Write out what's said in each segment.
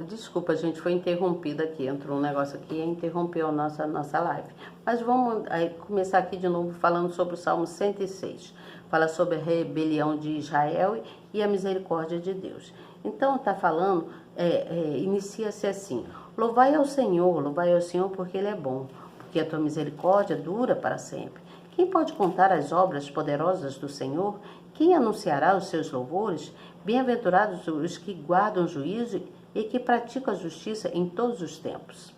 Desculpa, a gente foi interrompida aqui, entrou um negócio aqui e interrompeu a nossa live. Mas vamos começar aqui de novo falando sobre o Salmo 106. Fala sobre a rebelião de Israel e a misericórdia de Deus. Então está falando, inicia-se assim: louvai ao Senhor porque Ele é bom, porque a tua misericórdia dura para sempre. Quem pode contar as obras poderosas do Senhor? Quem anunciará os seus louvores? Bem-aventurados os que guardam o juízo e que praticam a justiça em todos os tempos.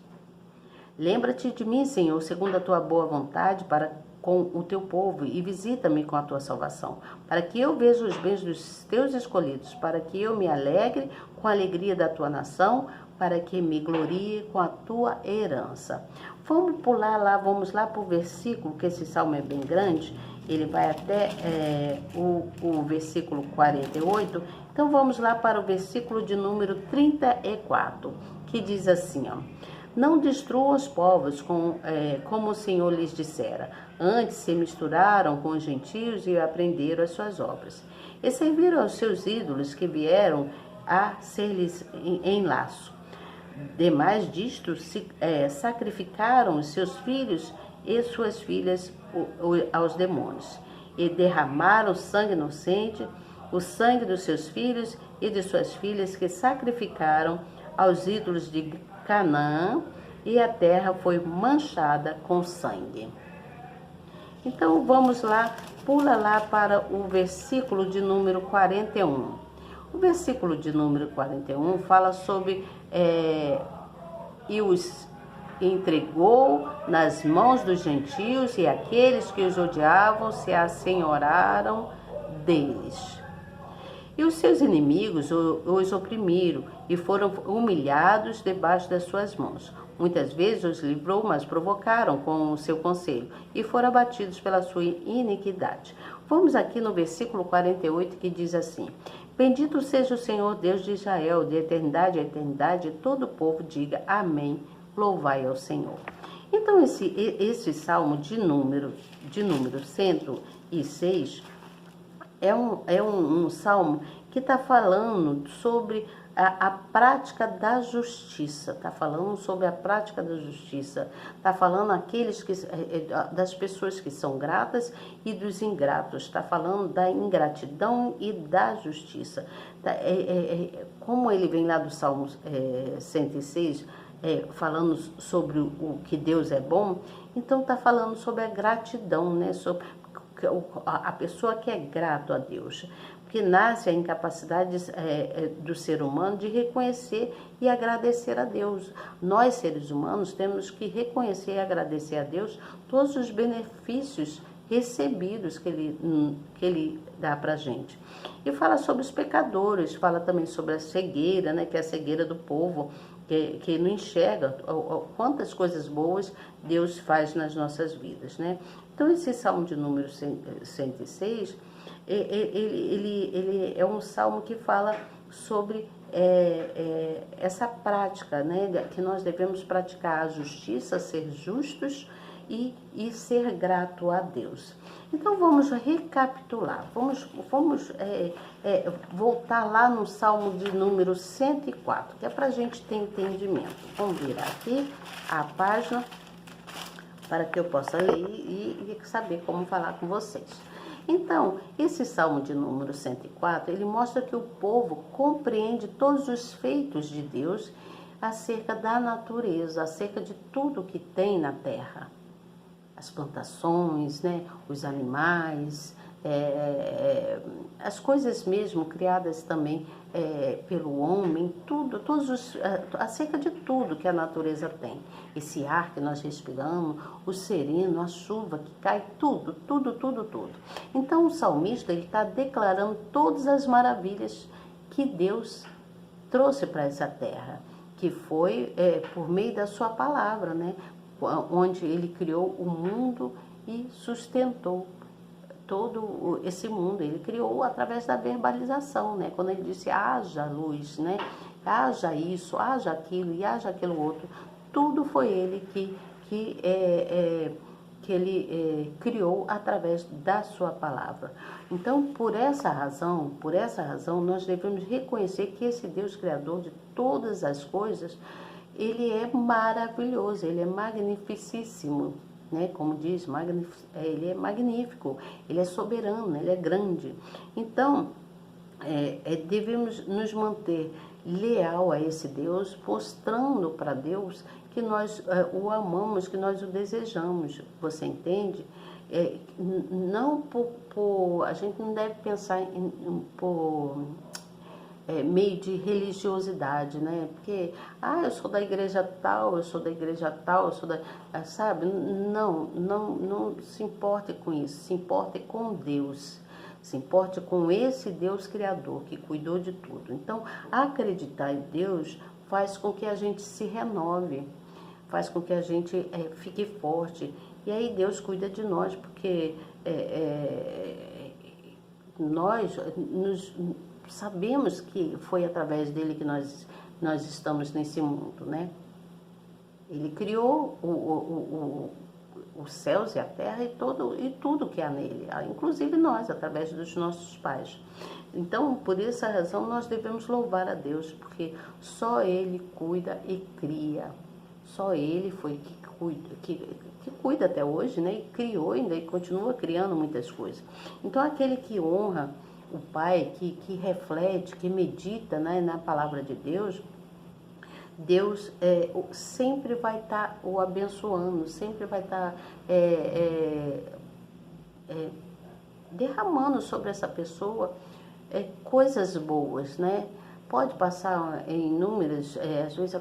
Lembra-te de mim, Senhor, segundo a tua boa vontade, para com o teu povo, e visita-me com a tua salvação, para que eu veja os bens dos teus escolhidos, para que eu me alegre com a alegria da tua nação, para que me glorie com a tua herança. Vamos lá para o versículo, que esse salmo é bem grande, ele vai até o versículo 48. Então vamos lá para o versículo de número 34, que diz assim, ó: não destruam os povos como o Senhor lhes dissera. Antes se misturaram com os gentios e aprenderam as suas obras. E serviram aos seus ídolos que vieram a ser-lhes em laço. Demais disto, sacrificaram os seus filhos e suas filhas aos demônios. E derramaram sangue inocente, o sangue dos seus filhos e de suas filhas que sacrificaram aos ídolos de Canaã, e a terra foi manchada com sangue. Então vamos lá, pula lá para o versículo de número 41. O versículo de número 41 fala sobre e os entregou nas mãos dos gentios, e aqueles que os odiavam se assenhoraram deles. E os seus inimigos os oprimiram e foram humilhados debaixo das suas mãos. Muitas vezes os livrou, mas provocaram com o seu conselho e foram abatidos pela sua iniquidade. Vamos aqui no versículo 48, que diz assim: bendito seja o Senhor Deus de Israel, de eternidade a eternidade, e todo o povo diga amém, louvai ao Senhor. Então esse salmo de número 106 é um salmo que está falando sobre a prática da justiça. Está falando sobre a prática da justiça. Está falando das pessoas que são gratas e dos ingratos. Está falando da ingratidão e da justiça. Como ele vem lá do Salmo 106, falando sobre o que Deus é bom, então está falando sobre a gratidão, né? Sobre a pessoa que é grato a Deus, porque nasce a incapacidade do ser humano de reconhecer e agradecer a Deus. Nós, seres humanos, temos que reconhecer e agradecer a Deus todos os benefícios recebidos que ele dá para a gente. E fala sobre os pecadores, fala também sobre a cegueira, né, que é a cegueira do povo, que não enxerga quantas coisas boas Deus faz nas nossas vidas, né? Então, esse salmo de número 106, ele é um salmo que fala sobre essa prática, né? Que nós devemos praticar a justiça, ser justos e ser grato a Deus. Então vamos recapitular, vamos voltar lá no Salmo de número 104, que é para a gente ter entendimento. Vamos virar aqui a página para que eu possa ler e saber como falar com vocês. Então, esse Salmo de número 104, ele mostra que o povo compreende todos os feitos de Deus acerca da natureza, acerca de tudo que tem na terra. As plantações, né, os animais, as coisas mesmo criadas também pelo homem, acerca de tudo que a natureza tem. Esse ar que nós respiramos, o sereno, a chuva que cai, tudo. Então o salmista está declarando todas as maravilhas que Deus trouxe para essa terra, que foi por meio da sua palavra, né? Onde ele criou o mundo e sustentou todo esse mundo. Ele criou através da verbalização, né? Quando ele disse haja luz, né? Haja isso, haja aquilo e haja aquilo outro, tudo foi ele que criou através da sua palavra. Então, por essa razão, nós devemos reconhecer que esse Deus criador de todas as coisas, ele é maravilhoso, ele é magnificíssimo, né? Como diz, ele é magnífico, ele é soberano, ele é grande. Então, devemos nos manter leal a esse Deus, mostrando para Deus que nós o amamos, que nós o desejamos. Você entende? Não a gente não deve pensar por meio de religiosidade, né? Porque, eu sou da igreja tal, eu sou da igreja tal, eu sou da... Sabe? Não se importe com isso, se importe com Deus. Se importe com esse Deus Criador que cuidou de tudo. Então, acreditar em Deus faz com que a gente se renove, faz com que a gente fique forte. E aí Deus cuida de nós, porque nós sabemos que foi através dele que nós estamos nesse mundo, né? Ele criou os céus e a terra e tudo que há nele, inclusive nós, através dos nossos pais. Então, por essa razão, nós devemos louvar a Deus, porque só Ele cuida e cria. Só Ele foi que cuida até hoje, né? E criou ainda e continua criando muitas coisas. Então, aquele que honra o Pai, que reflete, que medita, né, na palavra de Deus, Deus sempre vai estar o abençoando, sempre vai estar derramando sobre essa pessoa coisas boas, né? Pode passar em inúmeras, às vezes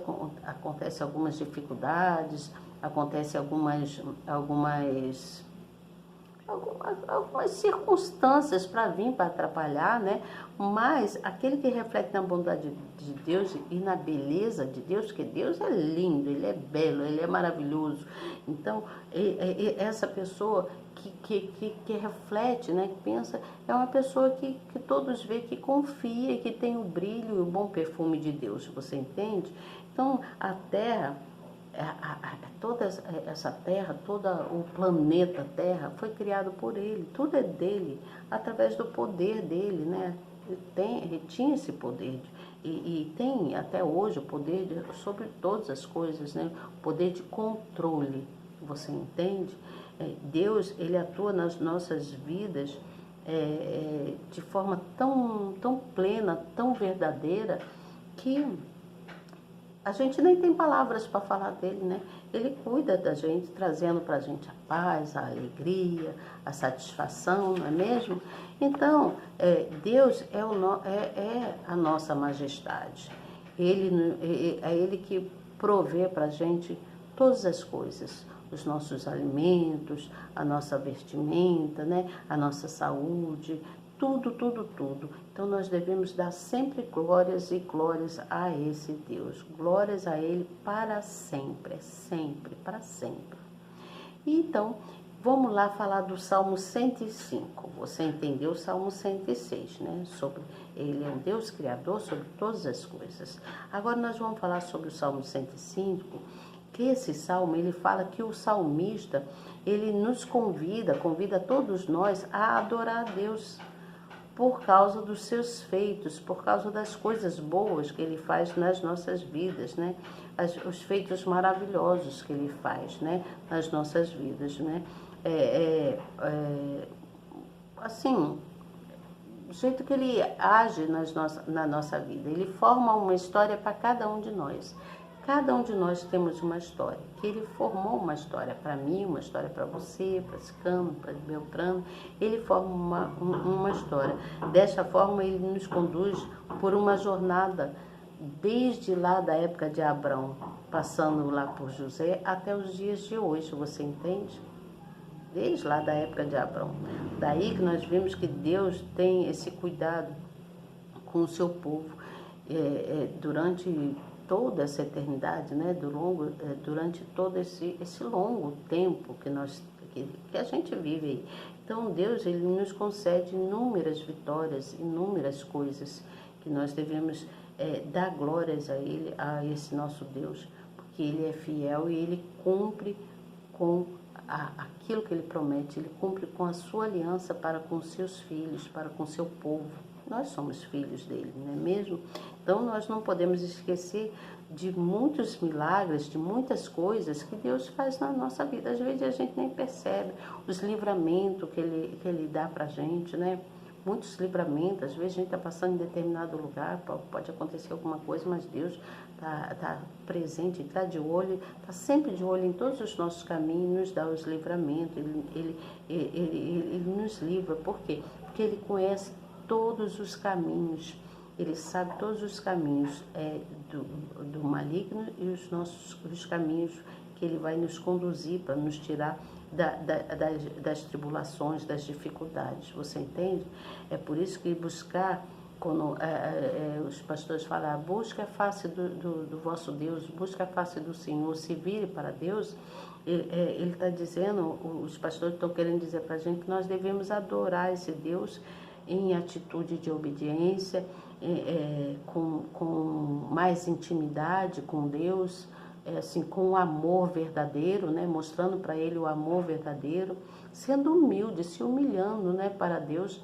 acontece algumas dificuldades, acontece algumas circunstâncias para vir para atrapalhar, né? Mas aquele que reflete na bondade de Deus e na beleza de Deus, que Deus é lindo, Ele é belo, Ele é maravilhoso. Então, essa pessoa que reflete, né? Que pensa, é uma pessoa que todos veem, que confia e que tem o brilho e o bom perfume de Deus, você entende? Então, a terra... toda essa terra, todo o planeta Terra foi criado por ele, tudo é dele, através do poder dele, né? Ele tinha esse poder e tem até hoje o poder sobre todas as coisas, né? O poder de controle, você entende? Deus, ele atua nas nossas vidas de forma tão plena, tão verdadeira, que a gente nem tem palavras para falar dele, né? Ele cuida da gente, trazendo para a gente a paz, a alegria, a satisfação, não é mesmo? Então, Deus é a nossa majestade. É Ele que provê para a gente todas as coisas, os nossos alimentos, a nossa vestimenta, né? A nossa saúde, tudo. Então, nós devemos dar sempre glórias e glórias a esse Deus. Glórias a Ele para sempre, para sempre. E então, vamos lá falar do Salmo 105. Você entendeu o Salmo 106, né? Ele é um Deus criador sobre todas as coisas. Agora, nós vamos falar sobre o Salmo 105, que esse salmo, ele fala que o salmista, ele nos convida todos nós a adorar a Deus, por causa dos seus feitos, por causa das coisas boas que Ele faz nas nossas vidas, né? Os feitos maravilhosos que Ele faz, né? Nas nossas vidas, né? Assim, o jeito que Ele age na nossa vida, Ele forma uma história para cada um de nós. Cada um de nós temos uma história, que Ele formou uma história para mim, uma história para você, para Cicano, para Beltrano. Ele forma uma história. Desta forma, Ele nos conduz por uma jornada, desde lá da época de Abraão, passando lá por José, até os dias de hoje, você entende? Desde lá da época de Abraão. Daí que nós vimos que Deus tem esse cuidado com o seu povo durante toda essa eternidade, né? Durante todo esse longo tempo que a gente vive aí. Então, Deus, Ele nos concede inúmeras vitórias, inúmeras coisas que nós devemos dar glórias a Ele, a esse nosso Deus, porque Ele é fiel e Ele cumpre com aquilo que ele promete, ele cumpre com a sua aliança para com seus filhos, para com seu povo. Nós somos filhos dele, não é mesmo? Então nós não podemos esquecer de muitos milagres, de muitas coisas que Deus faz na nossa vida. Às vezes a gente nem percebe os livramentos que ele dá para a gente, né? Muitos livramentos, às vezes a gente está passando em determinado lugar, pode acontecer alguma coisa, mas Deus está presente, está de olho, está sempre de olho em todos os nossos caminhos, nos dá os livramentos, ele nos livra. Por quê? Porque Ele conhece todos os caminhos, Ele sabe todos os caminhos do maligno e os caminhos que Ele vai nos conduzir para nos tirar das tribulações, das dificuldades. Você entende? É por isso que buscar, quando os pastores falam, busca a face do vosso Deus, busca a face do Senhor, se vire para Deus, ele está dizendo, os pastores estão querendo dizer para a gente que nós devemos adorar esse Deus em atitude de obediência, com mais intimidade com Deus, assim, com o amor verdadeiro, né? Mostrando para Ele o amor verdadeiro, sendo humilde, se humilhando, né, para Deus,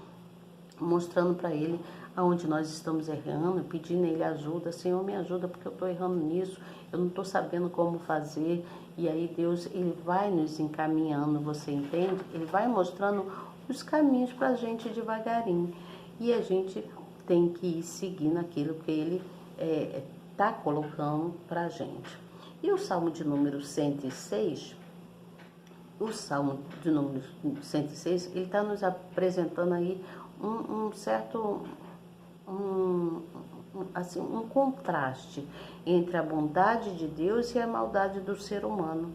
mostrando para Ele aonde nós estamos errando, pedindo a Ele ajuda. Senhor, me ajuda porque eu estou errando nisso, eu não estou sabendo como fazer. E aí Deus, Ele vai nos encaminhando, você entende? Ele vai mostrando os caminhos para a gente devagarinho. E a gente tem que ir seguindo aquilo que Ele está colocando para a gente. E o Salmo de número 106, ele está nos apresentando aí um certo, assim, um contraste entre a bondade de Deus e a maldade do ser humano.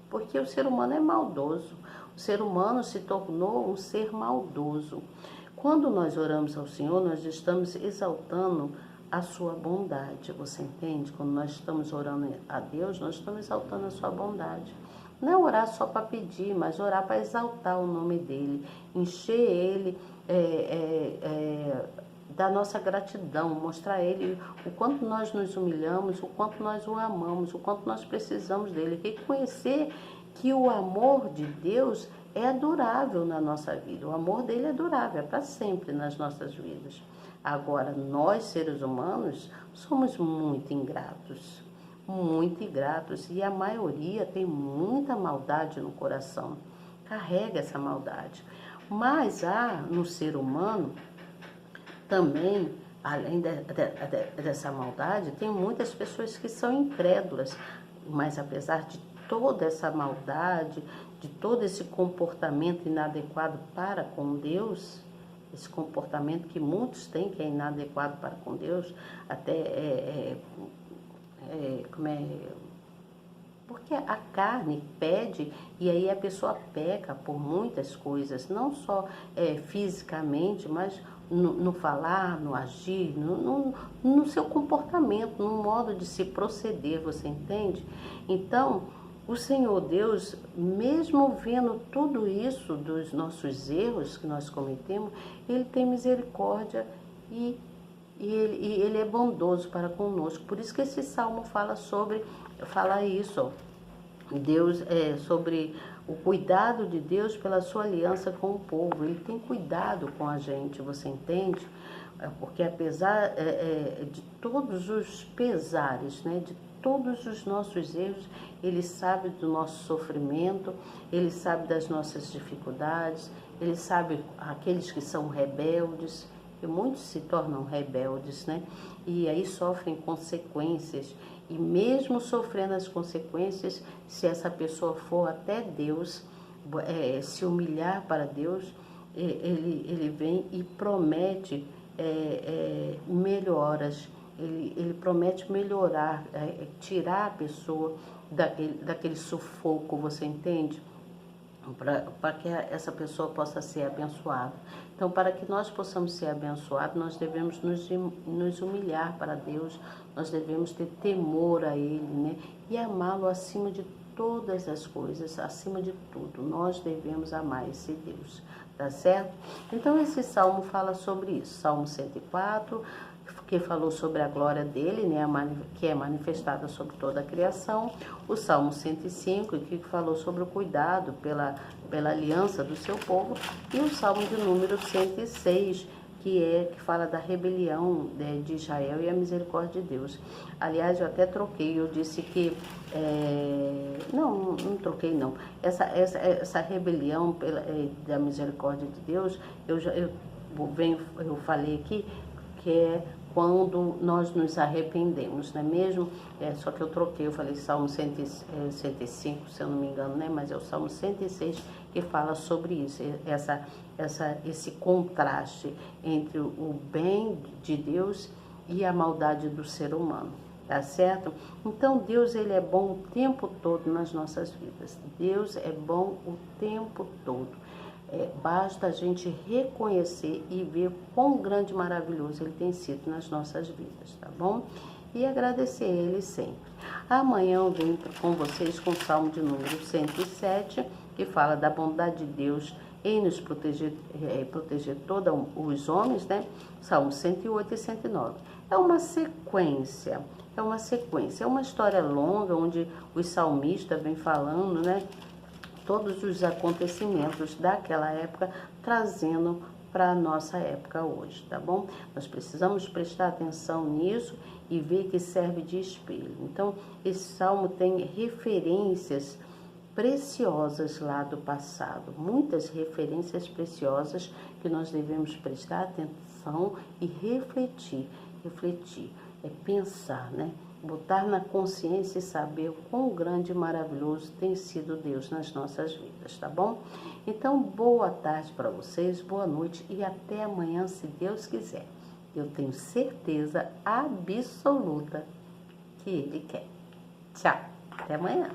Porque o ser humano é maldoso, o ser humano se tornou um ser maldoso. Quando nós oramos ao Senhor, nós estamos exaltando a sua bondade, você entende? Quando nós estamos orando a Deus, nós estamos exaltando a sua bondade. Não é orar só para pedir, mas orar para exaltar o nome dEle, encher Ele da nossa gratidão, mostrar a Ele o quanto nós nos humilhamos, o quanto nós o amamos, o quanto nós precisamos dEle. Reconhecer que o amor de Deus é durável na nossa vida, o amor dEle é durável, é para sempre nas nossas vidas. Agora, nós, seres humanos, somos muito ingratos, e a maioria tem muita maldade no coração, carrega essa maldade. Mas há no ser humano também, além dessa maldade, tem muitas pessoas que são incrédulas, mas apesar de toda essa maldade, de todo esse comportamento inadequado para com Deus, esse comportamento que muitos têm, que é inadequado para com Deus, até porque a carne pede e aí a pessoa peca por muitas coisas, não só fisicamente, mas no falar, no agir, no seu comportamento, no modo de se proceder, você entende? Então, o Senhor Deus, mesmo vendo tudo isso dos nossos erros que nós cometemos, Ele tem misericórdia e ele é bondoso para conosco. Por isso que esse salmo fala isso, ó. Deus sobre o cuidado de Deus pela sua aliança com o povo. Ele tem cuidado com a gente, você entende? Porque apesar de todos os pesares, né, de todos os nossos erros, Ele sabe do nosso sofrimento, Ele sabe das nossas dificuldades, Ele sabe aqueles que são rebeldes, e muitos se tornam rebeldes, né? E aí sofrem consequências. E mesmo sofrendo as consequências, se essa pessoa for até Deus, se humilhar para Deus, ele vem e promete melhoras. Ele promete melhorar, tirar a pessoa daquele sufoco, você entende? Para que essa pessoa possa ser abençoada. Então, para que nós possamos ser abençoados, nós devemos nos humilhar para Deus, nós devemos ter temor a Ele, né? E amá-lo acima de todas as coisas, acima de tudo. Nós devemos amar esse Deus, tá certo? Então, esse salmo fala sobre isso. Salmo 104, que falou sobre a glória dele, né, que é manifestada sobre toda a criação. O Salmo 105, que falou sobre o cuidado pela aliança do seu povo. E o Salmo de número 106, que fala da rebelião, né, de Israel e a misericórdia de Deus. Aliás, eu até troquei, eu disse que... não troquei não. Essa rebelião da misericórdia de Deus, eu falei aqui, que é quando nós nos arrependemos, não é mesmo? Só que eu troquei, eu falei Salmo 105, se eu não me engano, né? Mas é o Salmo 106 que fala sobre isso, esse contraste entre o bem de Deus e a maldade do ser humano, tá certo? Então Deus, ele é bom o tempo todo nas nossas vidas. Deus é bom o tempo todo. Basta a gente reconhecer e ver quão grande e maravilhoso ele tem sido nas nossas vidas, tá bom? E agradecer a ele sempre. Amanhã eu venho com vocês com o Salmo de número 107, que fala da bondade de Deus em nos proteger todos os homens, né? Salmo 108 e 109. É uma sequência, é uma história longa, onde os salmistas vêm falando, né? Todos os acontecimentos daquela época, trazendo para a nossa época hoje, tá bom? Nós precisamos prestar atenção nisso e ver que serve de espelho. Então, esse salmo tem referências preciosas lá do passado, muitas referências preciosas que nós devemos prestar atenção e refletir, pensar, né? Botar na consciência e saber o quão grande e maravilhoso tem sido Deus nas nossas vidas, tá bom? Então, boa tarde para vocês, boa noite e até amanhã, se Deus quiser. Eu tenho certeza absoluta que Ele quer. Tchau, até amanhã.